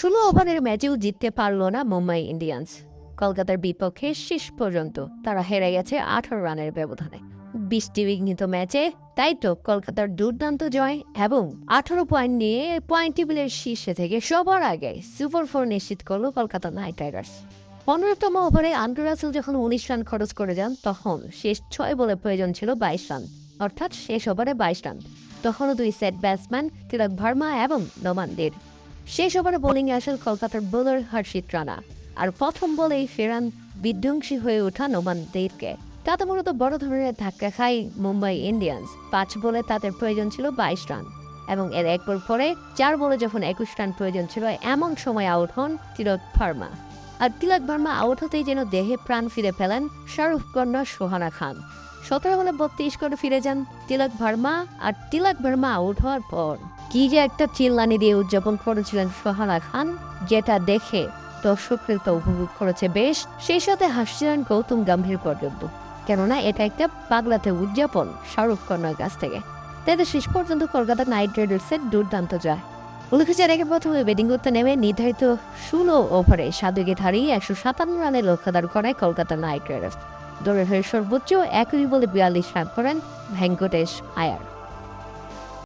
16 ওভারের ম্যাচেও জিততে পারল না মুম্বাই ইন্ডিয়ান্স। কলকাতার বিপক্ষে শেষ পর্যন্ত তারা হেরে গেছে 18 রানের ব্যবধানে। 20টি বিঘ্নিত ম্যাচে তাই তো কলকাতার দুর্দান্ত জয় এবং 18 পয়েন্ট নিয়ে পয়েন্ট টেবিলের শীর্ষে থেকে সবার আগে সুপার 4 নিশ্চিত করল কলকাতা নাইট রাইডার্স। 15তম ওভারে আন্দ্রে রাসেল যখন 19 রান খরচ করে যান, তখন শেষ 6 বলে প্রয়োজন ছিল 22 রান, অর্থাৎ শেষ ওভারে 22 রান। তখনও দুই সেট ব্যাটসম্যান তিলক ভার্মা এবং নোমান দের। শেষ ওভারে বোলিংয়ে আসেন কলকাতার বোলার হর্ষিত রানা, আর প্রথম বলেই ফেরান বিধ্বংসী হয়ে ওঠা নোমান দেরকে। তাতে মূলত বড় ধরনের ধাক্কা খায় মুম্বাই ইন্ডিয়ান্স। 5 বলে তাদের প্রয়োজন ছিল 22 রান এবং এর এক বল পরে 4 বলে যখন 21 রান প্রয়োজন ছিল, এমন সময় আউট হন তিলক ভার্মা। আর তিলক ভার্মা আউট হতেই যেন দেহে প্রাণ ফিরে পেলেন শাহরুখ কন্যা সোহানা খান। 17 বলে 32 করে ফিরে যান তিলক ভার্মা। আর তিলক ভার্মা আউট হওয়ার পর কি যে একটা চিল্লানি দিয়ে উদযাপন করেছিলেন সোহানা খান, যেটা দেখে দর্শকরা তো উপভোগ করেছে বেশ। সেই সাথে হাসছিলেন গৌতম গম্ভীর পর্যন্ত, কেননা এটা একটা পাগলাতে উদযাপন শাহরুখ কন্যার কাছ থেকে। তাই তো শেষ পর্যন্ত কলকাতা নাইট রাইডার্সের দুর্দান্ত যায়। উল্লেখ্য, আগে প্রথমে ব্যাটিং করতে নেমে নির্ধারিত 16 ওভারে 7 উইকেট হারিয়ে 157 রানের লক্ষ্যধার করায় কলকাতা নাইট রাইডার্স। দলের হয়ে সর্বোচ্চ 1 বলে 42 রান করেন ভেঙ্কটেশ আয়ার।